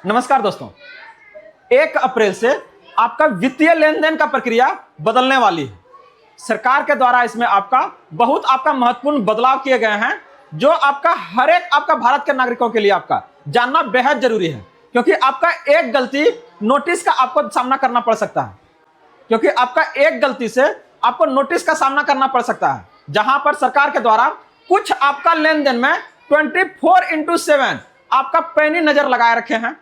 नमस्कार दोस्तों। 1 अप्रैल से आपका वित्तीय लेन देन का प्रक्रिया बदलने वाली है। सरकार के द्वारा इसमें आपका महत्वपूर्ण बदलाव किए गए हैं, जो आपका हर एक आपका भारत के नागरिकों के लिए आपका जानना बेहद जरूरी है, क्योंकि आपका एक गलती नोटिस का आपको सामना करना पड़ सकता है। क्योंकि आपका एक गलती से आपको नोटिस का सामना करना पड़ सकता है, जहां पर सरकार के द्वारा कुछ आपका लेन देन में 24/7 आपका पैनी नजर लगाए रखे हैं।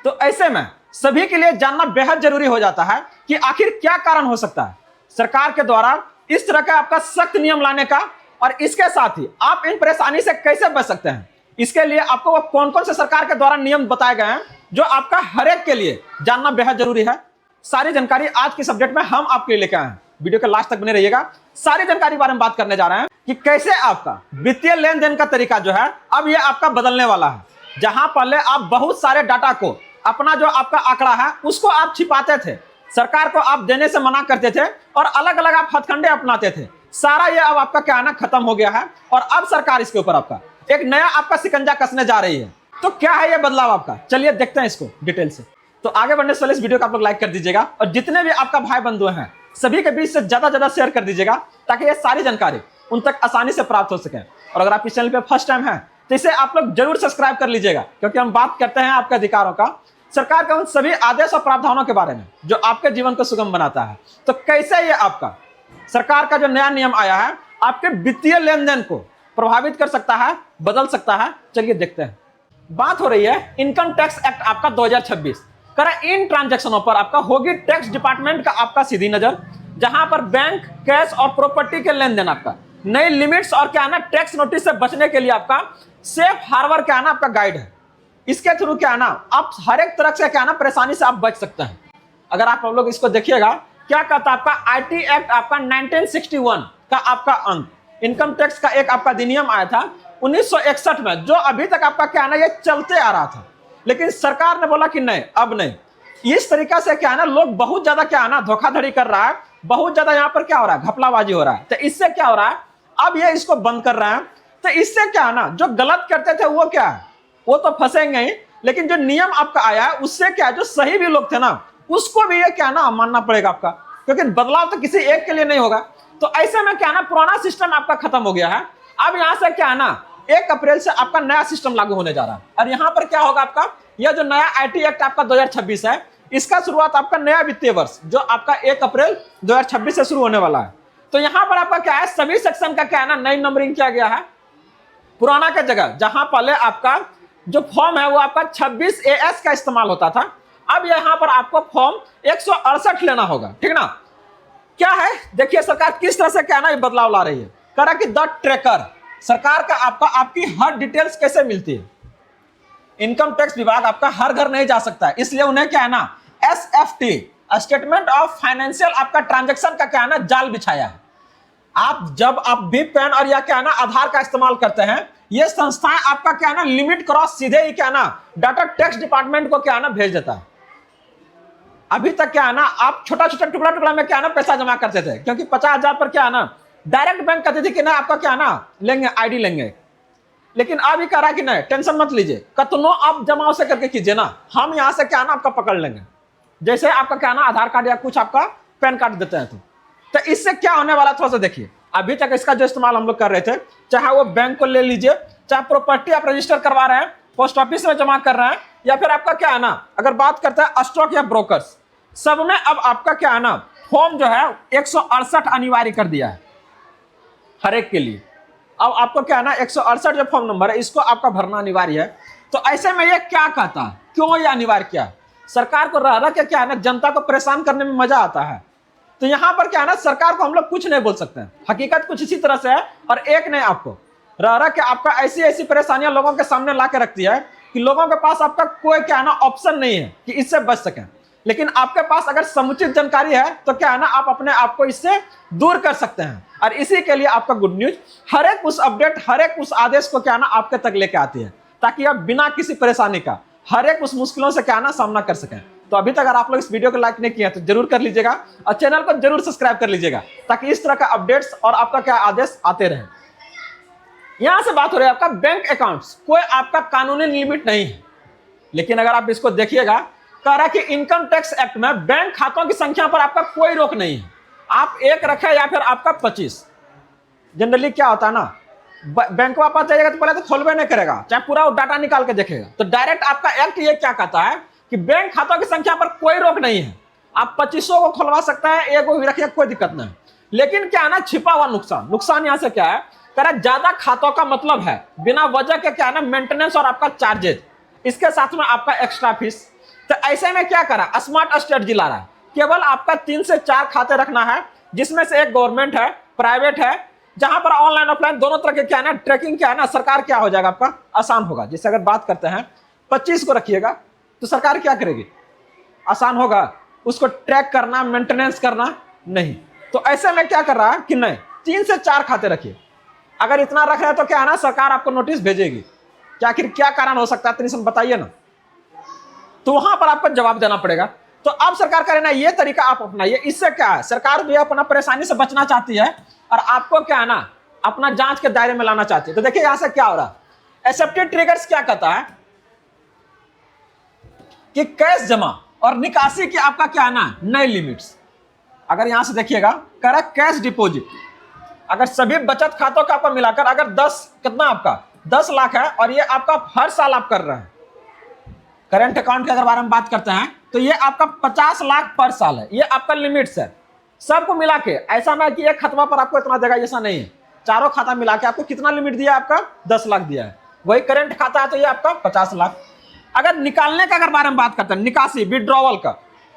तो ऐसे में सभी के लिए जानना बेहद जरूरी हो जाता है कि आखिर क्या कारण हो सकता है सरकार के द्वारा इस तरह का आपका सख्त नियम लाने का, और इसके साथ ही आप इन परेशानी से कैसे बच सकते हैं। इसके लिए आपको वो कौन कौन से सरकार के द्वारा नियम बताए गए हैं जो आपका हर एक के लिए जानना बेहद जरूरी है। सारी जानकारी आज के सब्जेक्ट में हम आपके लिए लेकर आए हैं। वीडियो के लास्ट तक बने रहिएगा। सारी जानकारी के बारे में बात करने जा रहे हैं कि कैसे आपका वित्तीय लेन देन का तरीका जो है अब यह आपका बदलने वाला है। जहां पहले आप बहुत सारे डाटा को, अपना जो आपका आंकड़ा है उसको आप छिपाते थे, सरकार को आप देने से मना करते थे और अलग अलग आप हथकंडे अपनाते थे। सारा ये अब आपका क्या है ना खत्म हो गया है, और अब सरकार इसके ऊपर आपका एक नया आपका शिकंजा कसने जा रही है। तो क्या है ये बदलाव आपका, चलिए देखते हैं इसको डिटेल से। तो आगे बढ़ने से पहले इस वीडियो को आप लोग लाइक कर दीजिएगा, और जितने भी आपका भाई बंधु हैं सभी के बीच से ज्यादा शेयर कर दीजिएगा, ताकि ये सारी जानकारी उन तक आसानी से प्राप्त हो सके। और अगर आप इस चैनल पे फर्स्ट टाइम है तो इसे आप लोग जरूर सब्सक्राइब कर लीजिएगा, क्योंकि हम बात करते हैं आपके अधिकारों का, सरकार के उन सभी आदेश और प्रावधानों के बारे में जो आपके जीवन को सुगम बनाता है। तो कैसे ये आपका सरकार का जो नया नियम आया है आपके वित्तीय लेन देन को प्रभावित कर सकता है, बदल सकता है, चलिए देखते हैं। बात हो रही है इनकम टैक्स एक्ट आपका 2026। इन ट्रांजैक्शनों पर आपका होगी टैक्स डिपार्टमेंट का आपका सीधी नजर, जहां पर बैंक, कैश और प्रॉपर्टी के लेन देन आपका नई लिमिट्स और क्या ना टैक्स नोटिस से बचने के लिए आपका सेफ हार्बर क्या ना आपका गाइड है। इसके थ्रू क्या ना आप हर एक तरह से क्या ना परेशानी से आप बच सकते हैं। अगर आप लोग इसको देखिएगा, क्या कहता है आपका आईटी एक्ट आपका 1961 का आपका अंक, इनकम टैक्स का एक आपका अधिनियम आया था 1961 में, जो अभी तक आपका क्या ना ये चलते आ रहा था। लेकिन सरकार ने बोला कि नहीं, अब नहीं। इस तरीका से क्या है ना लोग बहुत ज्यादा क्या है ना धोखाधड़ी कर रहा है, बहुत ज्यादा यहाँ पर क्या हो रहा है घपलाबाजी हो रहा है। तो इससे क्या हो रहा है, अब ये इसको बंद कर रहे हैं। तो इससे क्या है ना जो गलत करते थे वो क्या है, वो तो फंसेंगे ही, लेकिन जो नियम आपका आया है उससे क्या जो सही भी लोग थे ना उसको भी ये क्या ना मानना पड़ेगा आपका, क्योंकि बदलाव तो किसी एक के लिए नहीं होगा। तो ऐसे में क्या ना पुराना सिस्टम आपका खत्म हो गया है। अब यहां से क्या है ना 1 अप्रैल से आपका नया सिस्टम लागू होने जा रहा है। और यहां पर क्या होगा आपका यह जो नया आईटी एक्ट आपका 2026 है, इसका शुरुआत आपका नया वित्तीय वर्ष जो आपका 1 अप्रैल 2026 से शुरू होने वाला है। तो यहां पर आपका क्या है सभी सेक्शन का क्या है ना नई नंबरिंग किया गया है। पुराना का जगह जहां पहले आपका जो फॉर्म है वो आपका 26 AS का इस्तेमाल होता था, अब यहां पर आपको फॉर्म 168 लेना होगा, ठीक ना। क्या है देखिए सरकार किस तरह से क्या ना ये बदलाव ला रही है। कह रहा कि द ट्रैकर, सरकार का आपका आपकी हर डिटेल्स कैसे मिलती है। इनकम टैक्स विभाग आपका हर घर नहीं जा सकता है, इसलिए उन्हें क्या है ना SFT, स्टेटमेंट ऑफ फाइनेंशियल आपका ट्रांजेक्शन का क्या है ना जाल बिछाया है। जब आप भी पैन और या क्या है ना आधार का इस्तेमाल करते हैं, ये संस्थाएं आपका क्या है ना लिमिट क्रॉस सीधे ही क्या है ना डाटा टैक्स डिपार्टमेंट को क्या है ना भेज देता है। अभी तक क्या है ना आप छोटा छोटा टुकड़ा में क्या है ना पैसा जमा करते थे, क्योंकि 50,000 पर क्या है ना डायरेक्ट बैंक कहती थी कि ना आपका क्या है ना लेंगे आईडी लेंगे। लेकिन अब ही कह रहा है कि नहीं टेंशन मत लीजिए, कतनो आप जमा से करके कीजिए ना, हम यहां से क्या है ना आपका पकड़ लेंगे। जैसे आपका क्या है ना आधार कार्ड या कुछ आपका पैन कार्ड देते हैं तो इससे क्या होने वाला थोड़ा सा देखिए। अभी तक इसका जो इस्तेमाल हम लोग कर रहे थे, चाहे वो बैंक को ले लीजिए, चाहे प्रॉपर्टी आप रजिस्टर करवा रहे हैं, पोस्ट ऑफिस में जमा कर रहे हैं, या फिर आपका क्या है ना अगर बात करते हैं स्टॉक या ब्रोकर्स, सब में अब आपका क्या है ना फॉर्म जो है 168 अनिवार्य कर दिया है हर एक के लिए। अब आपको क्या है ना 168 जो फॉर्म नंबर है इसको आपका भरना अनिवार्य है। तो ऐसे में ये क्या कहता है, क्यों ये अनिवार्य किया है। सरकार को रह क्या है ना जनता को परेशान करने में मजा आता है। तो यहां पर क्या है ना सरकार को हम लोग कुछ नहीं बोल सकते हैं, हकीकत कुछ इसी तरह से है। और एक ने आपको रह के आपका ऐसी परेशानियां लोगों के सामने ला के रखती है कि लोगों के पास आपका कोई क्या है ना ऑप्शन नहीं है कि इससे बच सके। लेकिन आपके पास अगर समुचित जानकारी है तो क्या है ना आप अपने आप को इससे दूर कर सकते हैं। और इसी के लिए आपका गुड न्यूज, हर एक उस अपडेट, हर एक उस आदेश को क्या है ना आपके तक लेके आती है, ताकि आप बिना किसी परेशानी का हर एक उस मुश्किलों से क्या है ना सामना कर सकें। तो अभी तक अगर आप लोग इस वीडियो को लाइक नहीं किया तो जरूर कर लीजिएगा, और चैनल को जरूर सब्सक्राइब कर लीजिएगा, ताकि इस तरह का अपडेट्स और आपका क्या आदेश आते रहे। यहां से बात हो रही है आपका बैंक अकाउंट्स, कोई आपका कानूनी लिमिट नहीं है। लेकिन अगर आप इसको देखिएगा, कह रहा है कि इनकम टैक्स एक्ट में बैंक खातों की संख्या पर आपका कोई रोक नहीं है, आप एक रखें या फिर आपका 25। जनरली क्या होता है ना, बैंक में पास जाइएगा तो पहले तो खोलबे नहीं करेगा, चाहे पूरा वो डाटा निकाल के देखेगा। तो डायरेक्ट आपका एक्ट ये क्या कहता है कि बैंक खातों की संख्या पर कोई रोक नहीं है, आप 2500 को खुलवा सकते हैं, एक को भी रखिए, कोई दिक्कत नहीं। लेकिन क्या है ना, छिपा हुआ नुकसान यहां से क्या है, कह रहा ज्यादा खातों का मतलब है बिना वजह के क्या है ना, मेंटेनेंस और आपका चार्जेज, इसके साथ में आपका एक्स्ट्रा फीस। तो ऐसे में क्या करा, स्मार्ट स्ट्रेटजी ला रहा है, केवल आपका 3 से 4 खाते रखना है, जिसमें से एक गवर्नमेंट है, प्राइवेट है, जहां पर ऑनलाइन ऑफलाइन दोनों तरह के क्या है ना, ट्रैकिंग क्या है ना, सरकार क्या हो जाएगा आपका, आसान होगा। जैसे अगर बात करते हैं 25 को रखिएगा तो सरकार क्या करेगी, आसान होगा, उसको ट्रैक करना, मेंटेनेंस करना नहीं। तो ऐसे में क्या कर रहा है कि नहीं, 3 से 4 खाते रखिए। अगर इतना रख रहे हैं तो क्या है ना, सरकार आपको नोटिस भेजेगी कि आखिर क्या कारण हो सकता है, तो बताइए ना, तो वहां पर आपको जवाब देना पड़ेगा। तो अब सरकार कह रही है ना, ये तरीका आप अपनाइए। इससे क्या है, सरकार भी अपना परेशानी से बचना चाहती है और आपको क्या है ना, अपना जांच के दायरे में लाना चाहती है। तो देखिए यहां से क्या हो रहा है, एक्सेप्टेड ट्रिगर्स क्या कहता है कि कैश जमा और निकासी की आपका क्या है ना, नई लिमिट्स। अगर यहां से देखिएगा, कह रहा है कैश डिपॉजिट, अगर सभी बचत खातों का आपका मिलाकर अगर 10 कितना आपका 10 लाख है और ये आपका हर साल आप कर रहे हैं, करंट अकाउंट के अगर बारे में बात करते हैं तो ये आपका 50 लाख पर साल है, ये आपका लिमिट्स है। सबको मिला के ऐसा ना कि एक खतवा पर आपको इतना देगा, ऐसा नहीं है, चारों खाता मिला के आपको कितना लिमिट दिया है, आपका 10 लाख दिया है। वही करंट खाता है तो ये आपका 50 लाख। अगर निकालने का अगर बारे में बात करते हैं, निकासी विड्रॉवल का,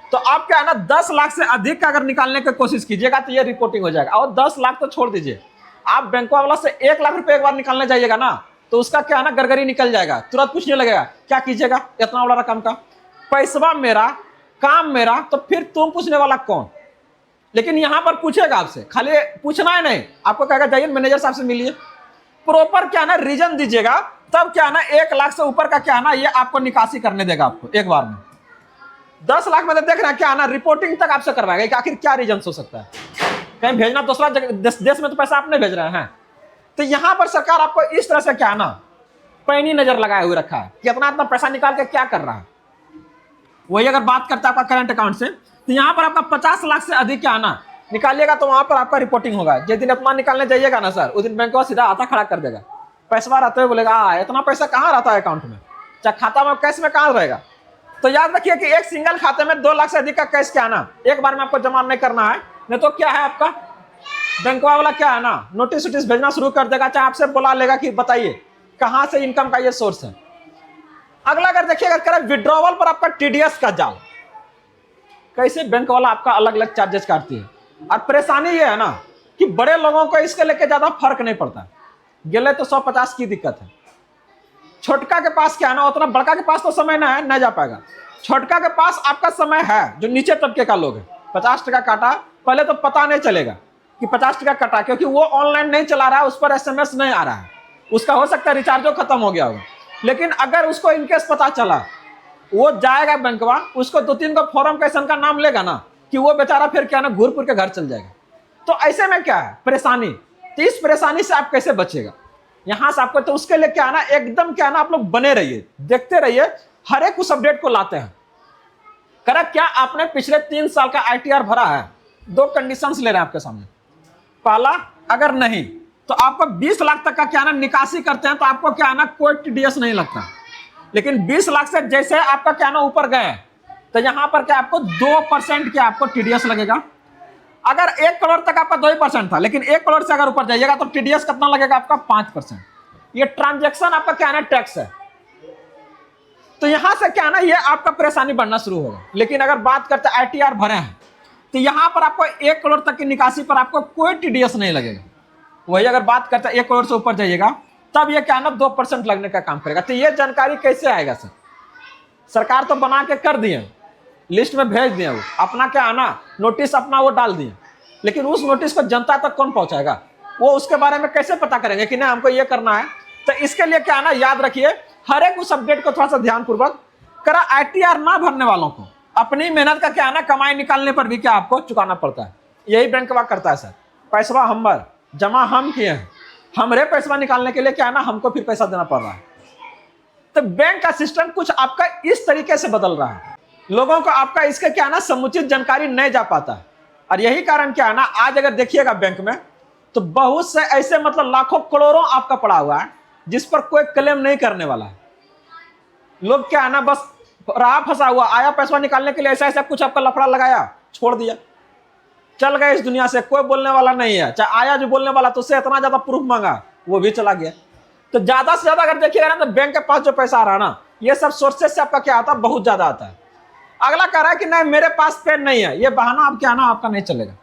तो आप क्या है ना, 10 लाख से अधिक का अगर निकालने की कोशिश कीजिएगा तो ये रिपोर्टिंग हो जाएगा। और 10 लाख तो छोड़ दीजिए, आप बैंक वाला से 1 लाख रुपए एक बार निकालने जाइएगा ना, तो उसका क्या है ना, गरगरी निकल जाएगा, तुरंत पूछने लगेगा क्या कीजिएगा इतना बड़ा रकम का, पैसा मेरा, काम मेरा, तो फिर तुम पूछने वाला कौन। लेकिन यहां पर पूछेगा आपसे, खाली पूछना है नहीं, आपको कहेगा जाइए मैनेजर साहब से मिलिए, प्रॉपर क्या है ना रीजन दीजिएगा, तब क्या है ना 1 लाख से ऊपर का क्या है ना, ये आपको निकासी करने देगा आपको एक बार में। 10 लाख में तो देख रहे हैं क्या है ना, रिपोर्टिंग तक आपसे करवाएगा कि आखिर क्या रीजन हो सकता है, कहीं भेजना दूसरा देश में तो पैसा आप नहीं भेज रहे हैं। तो यहां पर सरकार आपको इस तरह से क्या है ना, पैनी नजर लगाए हुए रखा है, कितना इतना पैसा निकाल के क्या कर रहा है। वही अगर बात करता है आपका करंट अकाउंट से, तो यहां पर आपका 50 लाख से अधिक क्या है ना निकालिएगा, तो वहां पर आपका रिपोर्टिंग होगा। जिस दिन अपना निकालने जाइएगा ना सर, उस दिन बैंक सीधा आता खड़ा कर देगा, पैसा रहते हुए बोलेगा इतना पैसा कहाँ रहता है अकाउंट में, चाहे खाता में कैश में कहाँ रहेगा। तो याद रखिए कि एक सिंगल खाते में 2 लाख से अधिक का कैश क्या है ना, एक बार में आपको जमा नहीं करना है, नहीं तो क्या है आपका बैंक वाला क्या है ना, नोटिस वोटिस भेजना शुरू कर देगा, चाहे आपसे बुला लेगा कि बताइए कहां से इनकम का ये सोर्स है। अगला अगर देखिए, अगर करें विड्रॉवल पर आपका टीडीएस का जाल, कैसे बैंक वाला आपका अलग अलग चार्जेस काटती है। और परेशानी ये है ना कि बड़े लोगों को इसके लेके ज्यादा फर्क नहीं पड़ता, गेले तो 150 की दिक्कत है। छोटका के पास क्या है ना, उतना बड़का के पास तो समय ना है, नहीं जा पाएगा। छोटका के पास आपका समय है, जो नीचे तबके का लोग है, 50 टका काटा, पहले तो पता नहीं चलेगा कि 50 टका कटा, क्योंकि वो ऑनलाइन नहीं चला रहा है, उस पर एसएमएस नहीं आ रहा है, उसका हो सकता है रिचार्ज खत्म हो गया होगा। लेकिन अगर उसको इनकेस पता चला, वो जाएगा बैंकवा, उसको 2-3 का फॉर्म कैसन का नाम लेगा ना, कि वो बेचारा फिर क्या ना घूर पुर के घर चल जाएगा। तो ऐसे में क्या है परेशानी, तो इस परेशानी से आप कैसे बचेगा यहां से आपको, तो उसके लिए क्या है ना, एकदम क्या है ना, आप लोग बने रहिए, देखते रहिए, हर एक उस अपडेट को लाते हैं। करा क्या आपने पिछले 3 साल का आईटीआर भरा है, 2 कंडीशंस ले रहे हैं आपके सामने। पहला, अगर नहीं तो आपको 20 लाख तक का क्या ना निकासी करते हैं तो आपको क्या है ना कोई टीडीएस नहीं लगता। लेकिन 20 लाख से जैसे आपका क्या ना ऊपर गए तो यहां पर क्या आपको 2% क्या आपको टीडीएस लगेगा। अगर 1 करोड़ तक आपका 2% था, लेकिन 1 करोड़ से अगर ऊपर जाइएगा तो टीडीएस कितना लगेगा आपका 5%। ये ट्रांजैक्शन आपका क्या ना टैक्स है। तो यहां से क्या ना ये आपका परेशानी बढ़ना शुरू होगा। लेकिन अगर बात करते हैं आईटीआर भरे हैं तो यहां पर आपको 1 करोड़ तक की निकासी पर आपको कोई टीडीएस नहीं लगेगा। वही अगर बात करते हैं 1 करोड़ से ऊपर जाइएगा तब ये क्या ना 2% लगने का काम करेगा। तो ये जानकारी कैसे आएगा सर, सरकार तो बना के कर दिए, लिस्ट में भेज दिए, वो अपना क्या आना नोटिस अपना वो डाल दिए, लेकिन उस नोटिस को जनता तक कौन पहुंचाएगा, वो उसके बारे में कैसे पता करेंगे कि नहीं हमको ये करना है। तो इसके लिए क्या ना याद रखिए, हर एक उस अपडेट को थोड़ा सा ध्यानपूर्वक करा। आईटीआर ना भरने वालों को अपनी मेहनत का क्या ना कमाई निकालने पर भी क्या आपको चुकाना पड़ता है। यही बैंक वाला करता है सर, पैसा हमर जमा हम किए हैं, हमरे पैसा निकालने के लिए क्या है ना हमको फिर पैसा देना पड़ रहा है। तो बैंक का सिस्टम कुछ आपका इस तरीके से बदल रहा है, लोगों को आपका इसका क्या है ना समुचित जानकारी नहीं जा पाता है। और यही कारण क्या है ना, आज अगर देखिएगा बैंक में तो बहुत से ऐसे मतलब लाखों करोड़ों आपका पड़ा हुआ है जिस पर कोई क्लेम नहीं करने वाला है। लोग क्या है ना बस रहा फंसा हुआ, आया पैसा निकालने के लिए ऐसा ऐसा कुछ आपका लफड़ा लगाया, छोड़ दिया, चल गए इस दुनिया से, कोई बोलने वाला नहीं है। चाहे आया जो बोलने वाला तो उससे इतना ज्यादा प्रूफ मांगा, वो भी चला गया। तो ज्यादा से ज्यादा अगर देखिएगा ना तो बैंक के पास जो पैसा आ रहा है ना, ये सब सोर्सेस से आपका क्या आता है, बहुत ज्यादा आता है। अगला कह रहा है कि नहीं मेरे पास पेन नहीं है, ये बहाना अब क्या ना आपका नहीं चलेगा।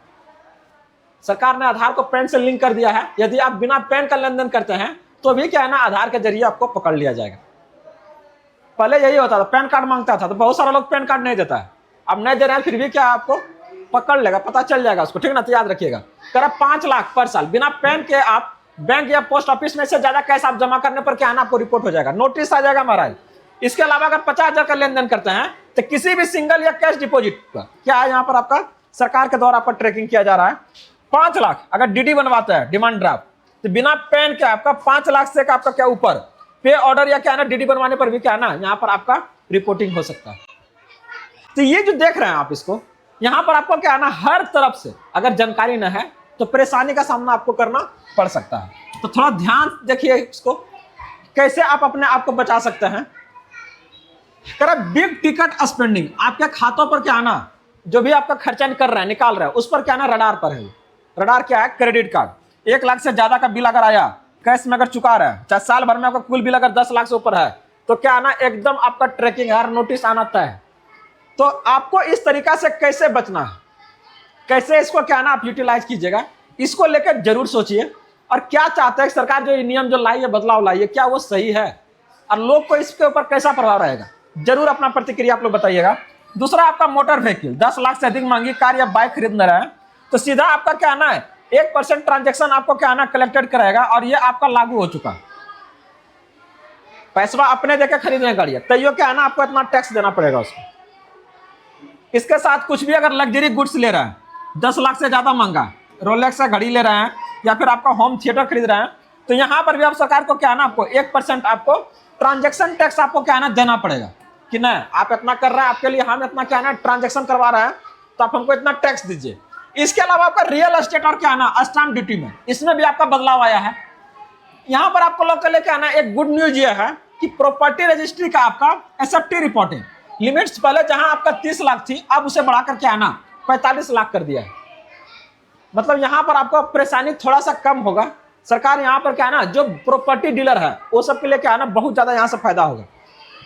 सरकार ने आधार को पेन से लिंक कर दिया है, यदि आप बिना पेन का लेन देन करते हैं तो भी क्या है ना आधार के जरिए आपको पकड़ लिया जाएगा। पहले यही होता था, पैन कार्ड मांगता था तो बहुत सारे लोग पैन कार्ड नहीं देता है, अब नहीं दे रहे हैं फिर भी क्या आपको पकड़ लेगा, पता चल जाएगा उसको, ठीक ना। तो याद रखिएगा, करीब 5 लाख पर साल बिना पेन के आप बैंक या पोस्ट ऑफिस में से ज्यादा कैश आप जमा करने पर क्या है ना आपको रिपोर्ट हो जाएगा, नोटिस आ जाएगा महाराज। इसके अलावा अगर 50,000 का लेन देन करते हैं तो किसी भी सिंगल या कैश डिपॉजिट का क्या है यहाँ पर आपका सरकार के द्वारा आपका ट्रैकिंग किया जा रहा है। 5 लाख अगर डीडी बनवाता है, डिमांड ड्राफ्ट, तो बिना पेन के आपका 5 लाख से का आपका क्या ऊपर पे ऑर्डर या क्या है ना डीडी बनवाने पर भी क्या है ना यहाँ पर आपका रिपोर्टिंग हो सकता है। तो ये जो देख रहे हैं आप इसको, यहाँ पर आपको क्या है ना हर तरफ से अगर जानकारी न है तो परेशानी का सामना आपको करना पड़ सकता है। तो थोड़ा ध्यान देखिए इसको, कैसे आप अपने आप को बचा सकते हैं। बिग टिकट स्पेंडिंग, आपके खातों पर क्या है ना जो भी आपका खर्चा कर रहा है निकाल रहा है उस पर क्या है ना रडार पर है। रडार क्या है, क्रेडिट कार्ड 1 लाख से ज्यादा का बिल अगर आया कैश में अगर चुका रहा है, चाहे साल भर में आपका कुल बिल अगर 10 लाख से ऊपर है तो क्या है ना एकदम आपका ट्रैकिंग हर नोटिस आना तय है। तो आपको इस तरीका से कैसे बचना है, कैसे इसको क्या है ना आप यूटिलाइज कीजिएगा, इसको लेकर जरूर सोचिए। और क्या चाहते हैं सरकार जो नियम जो लाई है, बदलाव लाई है, क्या वो सही है और लोग को इसके ऊपर कैसा प्रभाव रहेगा, जरूर अपना प्रतिक्रिया आप लोग बताइएगा। दूसरा आपका मोटर व्हीकल 10 लाख से अधिक महंगी कार या बाइक खरीदना रहे हैं तो सीधा आपका क्या आना है 1% ट्रांजेक्शन आपको क्या आना कलेक्टेड कराएगा और ये आपका लागू हो चुका है। पैसा अपने देके खरीद रहे हैं गाड़ियां, तैयो क्या है ना आपको इतना टैक्स देना पड़ेगा उसको। इसके साथ कुछ भी अगर लग्जरी गुड्स ले रहे हैं 10 लाख से ज्यादा महंगा रोलेक्स का घड़ी ले रहे हैं या फिर आपका होम थिएटर खरीद रहे हैं तो यहाँ पर भी आप सरकार को क्या है ना आपको 1% आपको ट्रांजेक्शन टैक्स आपको क्या है ना देना पड़ेगा कि नहीं आप इतना कर रहे हैं, आपके लिए हम इतना क्या है ना ट्रांजेक्शन करवा रहे हैं तो आप हमको इतना टैक्स दीजिए। इसके अलावा आपका रियल एस्टेट और क्या है ना स्टाम्प ड्यूटी में इसमें भी आपका बदलाव आया है। यहाँ पर आपको लोग के लिए क्या है ना एक गुड न्यूज ये है कि प्रॉपर्टी रजिस्ट्री का आपका एसएफटी रिपोर्टिंग लिमिट्स पहले जहां आपका 30 लाख थी अब उसे बढ़ाकर क्या है ना 45 लाख कर दिया है। मतलब यहाँ पर आपको परेशानी थोड़ा सा कम होगा। सरकार यहाँ पर क्या है ना जो प्रॉपर्टी डीलर है वो सब के लिए क्या है ना बहुत ज्यादा यहाँ से फायदा होगा।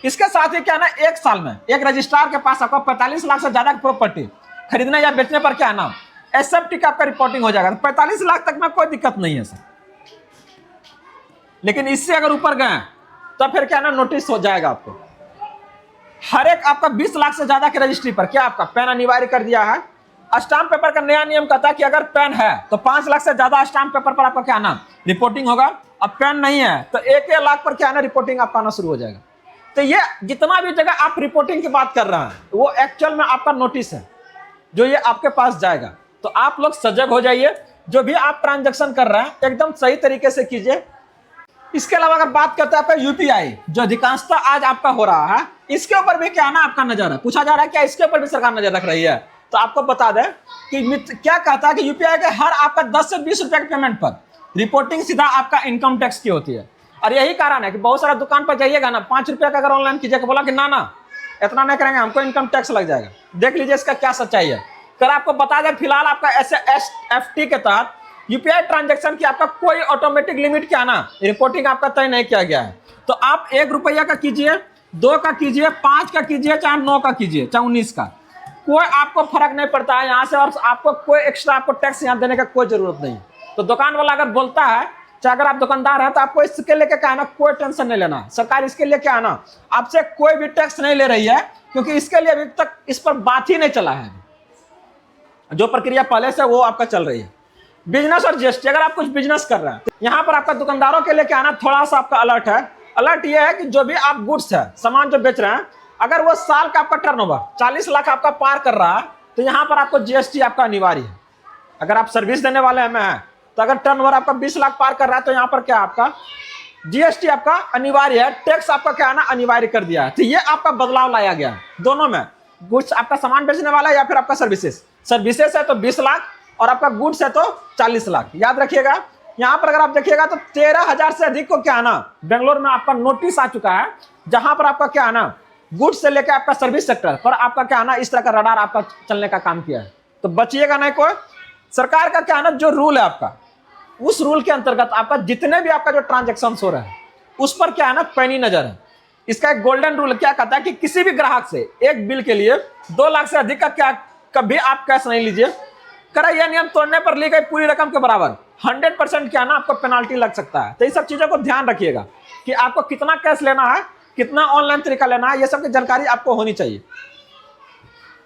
इसके साथ ही क्या है ना 1 साल में एक रजिस्ट्रार के पास आपका 45 लाख से ज्यादा की प्रॉपर्टी खरीदने या बेचने पर क्या है ना एसएफटी का आपका रिपोर्टिंग हो जाएगा। 45 लाख तक में कोई दिक्कत नहीं है सर, लेकिन इससे अगर ऊपर गए तो फिर क्या है ना नोटिस हो जाएगा आपको। हर एक आपका 20 लाख से ज्यादा की रजिस्ट्री पर क्या आपका पैन अनिवार्य कर दिया है। स्टाम्प पेपर का नया नियम कहता है कि अगर पेन है तो 5 लाख से ज्यादा स्टाम्प पेपर पर आपका क्या ना रिपोर्टिंग होगा। अब पेन नहीं है तो 1 लाख पर क्या ना रिपोर्टिंग आपका आना शुरू हो जाएगा। तो ये जितना भी जगह आप रिपोर्टिंग की बात कर रहे हैं वो एक्चुअल में आपका नोटिस है जो ये आपके पास जाएगा। तो आप लोग सजग हो जाइए, जो भी आप ट्रांजेक्शन कर रहे हैं एकदम सही तरीके से कीजिए। इसके अलावा अगर बात करते हैं यूपीआई जो अधिकांशतः आज आपका हो रहा है, इसके ऊपर भी क्या ना आपका नजर है, पूछा जा रहा है क्या इसके ऊपर भी सरकार नजर रख रही है। तो आपको बता दें कि क्या कहता है कि यूपीआई के हर आपका 10 से 20 रुपए के पेमेंट पर रिपोर्टिंग सीधा आपका इनकम टैक्स की होती है। और यही कारण है कि बहुत सारा दुकान पर जाइएगा ना 5 रुपए का अगर ऑनलाइन कीजिएगा, बोला कि ना इतना नहीं करेंगे हमको इनकम टैक्स लग जाएगा। देख लीजिए इसका क्या सच्चाई है। अगर आपको बता दें फिलहाल आपका एसएफटी के तहत यूपीआई ट्रांजैक्शन की आपका कोई ऑटोमेटिक लिमिट क्या ना रिपोर्टिंग आपका तय नहीं किया गया है। तो आप 1 रुपया का कीजिए, 2 का कीजिए, 5 का कीजिए, चाहे 9 का कीजिए, चाहे 19 का, कोई आपको फर्क नहीं पड़ता है यहाँ से। और आपको कोई एक्स्ट्रा आपको टैक्स यहाँ देने का कोई जरूरत नहीं। तो दुकान वाला अगर बोलता है, चाहे अगर आप दुकानदार हैं, तो आपको इसके लिए क्या है ना कोई टेंशन नहीं लेना। सरकार इसके लिए क्या है ना आपसे कोई भी टैक्स नहीं ले रही है, क्योंकि इसके लिए अभी तक इस पर बात ही नहीं चला है। जो प्रक्रिया पहले से वो आपका चल रही है। बिजनेस और जीएसटी, अगर आप कुछ बिजनेस कर रहे हैं तो यहाँ पर आपका दुकानदारों के लिए क्या है ना थोड़ा सा आपका अलर्ट है। अलर्ट ये है कि जो भी आप गुड्स है, सामान जो बेच रहे हैं, अगर वो साल का आपका टर्नओवर 40 लाख आपका पार कर रहा है तो यहाँ पर आपको जीएसटी आपका अनिवार्य है। अगर आप सर्विस देने वाले में है तो अगर टर्नओवर आपका 20 लाख पार कर रहा है तो यहाँ पर क्या आपका जीएसटी आपका अनिवार्य है, टैक्स आपका क्या है ना अनिवार्य कर दिया है। तो ये आपका बदलाव लाया गया है दोनों में। गुड्स आपका सामान बेचने वाला है या फिर आपका सर्विसेज, सर्विसेज है तो 20 लाख और आपका गुड्स है तो 40 लाख। याद रखिएगा, यहाँ पर अगर आप देखिएगा तो 13,000 से अधिक को क्या है ना बेंगलोर में आपका नोटिस आ चुका है, जहां पर आपका क्या है ना गुड्स से लेकर आपका सर्विस सेक्टर पर आपका क्या है ना इस तरह का रडार आपका चलने का काम किया है। तो बचिएगा नहीं कोई। सरकार का क्या है ना जो रूल है आपका, उस रूल के अंतर्गत आपका जितने भी आपका जो ट्रांजेक्शन हो रहा है उस पर क्या है ना पैनी नजर है। इसका एक गोल्डन रूल क्या कहता है कि किसी भी ग्राहक से एक बिल के लिए 2 लाख से अधिक का क्या कभी आप कैश नहीं लीजिए। करा यह नियम तोड़ने पर ली गई पूरी रकम के बराबर 100% क्या ना आपको पेनाल्टी लग सकता है। तो ये सब चीजों को ध्यान रखिएगा कि आपको कितना कैश लेना है, कितना ऑनलाइन तरीका लेना है, ये सब की जानकारी आपको होनी चाहिए।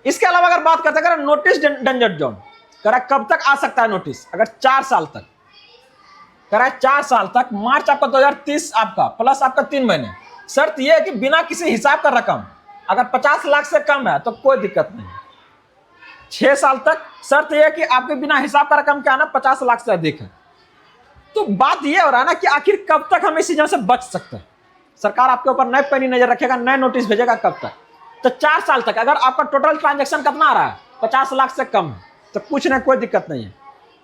इसके अलावा अगर बात करते हैं नोटिस डेंजर जोन, करा कब तक आ सकता है नोटिस, अगर 4 साल तक करा 4 साल तक, मार्च आपका 2030 आपका प्लस आपका 3 महीने। शर्त यह है कि बिना किसी हिसाब का रकम अगर 50 लाख से कम है तो कोई दिक्कत नहीं। 6 साल तक शर्त यह है कि आपके बिना हिसाब का रकम क्या है ना 50 लाख से अधिक है। तो बात यह हो रहा है ना कि आखिर कब तक हम इस चीजों से बच सकते हैं। सरकार आपके ऊपर नए पैनी नजर रखेगा, नए नोटिस भेजेगा कब तक, तो 4 साल तक। अगर आपका टोटल ट्रांजेक्शन कितना आ रहा है 50 लाख से कम है तो कुछ नहीं, कोई दिक्कत नहीं है।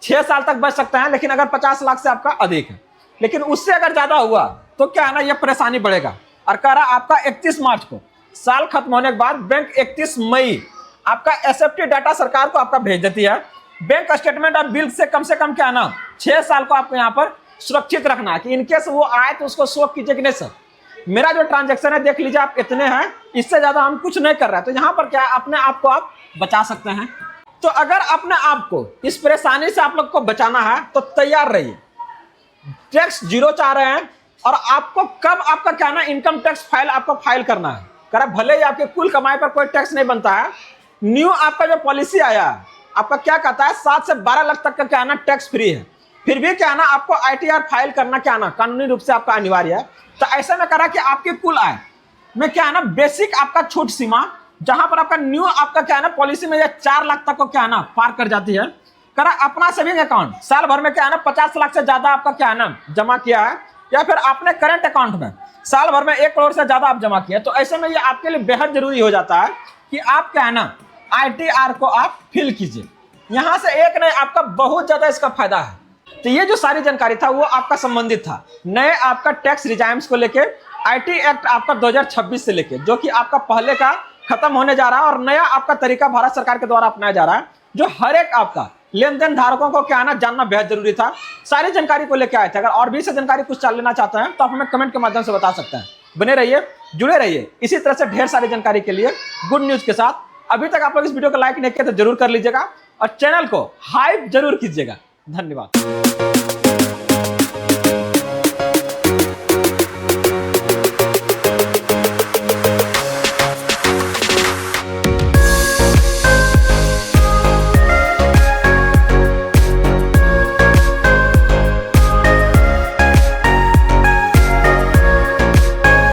6 साल तक बच सकते हैं, लेकिन अगर 50 लाख से आपका अधिक है, लेकिन उससे अगर ज्यादा हुआ तो क्या है ना ये परेशानी बढ़ेगा। और कह रहा आपका 31 मार्च को साल खत्म होने के बाद बैंक 31 मई आपका एसएफटी डाटा सरकार को आपका भेज देती है। बैंक स्टेटमेंट और बिल से कम क्या है ना 6 साल को आपको यहाँ पर सुरक्षित रखना है कि इनकेस वो आए तो उसको शो कीजिए कि नहीं सर मेरा जो ट्रांजेक्शन है देख लीजिए आप इतने हैं, इससे ज्यादा हम कुछ नहीं कर रहे हैं। तो यहाँ पर क्या अपने आप को आप बचा सकते हैं। तो अगर अपने आप को इस परेशानी से आप लोग को बचाना है तो तैयार रहिए। टैक्स जीरो चाह रहे हैं और आपको कब आपका क्या ना इनकम टैक्स फाइल आपको फाइल करना है। करा भले ही आपके कुल कमाई पर कोई टैक्स नहीं बनता है, न्यू आपका जो पॉलिसी आया है आपका क्या कहता है 7 से 12 लाख तक का क्या ना टैक्स फ्री है, फिर भी क्या ना आपको आईटीआर फाइल करना क्या ना कानूनी रूप से आपका अनिवार्य है। तो ऐसे में करा कि आपके कुल आय में क्या है ना बेसिक आपका छूट सीमा जहां पर आपका न्यू आपका क्या है ना पॉलिसी में 4 लाख तक को क्या है ना पार कर जाती है। करा अपना सेविंग अकाउंट साल भर में क्या है ना 50 लाख से ज्यादा आपका क्या है ना जमा किया है, या फिर आपने करंट अकाउंट में साल भर में 1 करोड़ से ज्यादा आप जमा किया, तो ऐसे में ये आपके लिए बेहद जरूरी हो जाता है कि आप क्या है ना आईटीआर को आप फिल कीजिए। यहां से एक नहीं आपका बहुत ज्यादा इसका फायदा है। तो ये जो सारी जानकारी था वो आपका संबंधित था नए आपका टैक्स रिजाइम्स को लेके, आईटी एक्ट आपका 2026 से लेके, जो कि आपका पहले का खत्म होने जा रहा है और नया आपका तरीका भारत सरकार के द्वारा अपनाया जा रहा है, जो हर एक आपका लेन देन धारकों को क्या ना जानना बेहद जरूरी था। सारी जानकारी को लेकर आए थे। अगर और भी से जानकारी कुछ लेना चाहते हैं तो आप हमें कमेंट के माध्यम से बता सकते हैं। बने रहिए, जुड़े रहिए इसी तरह से ढेर सारी जानकारी के लिए गुड न्यूज के साथ। अभी तक आप लोग इस वीडियो को लाइक नहीं किया तो जरूर कर लीजिएगा और चैनल को हाइप जरूर कीजिएगा। धन्यवाद।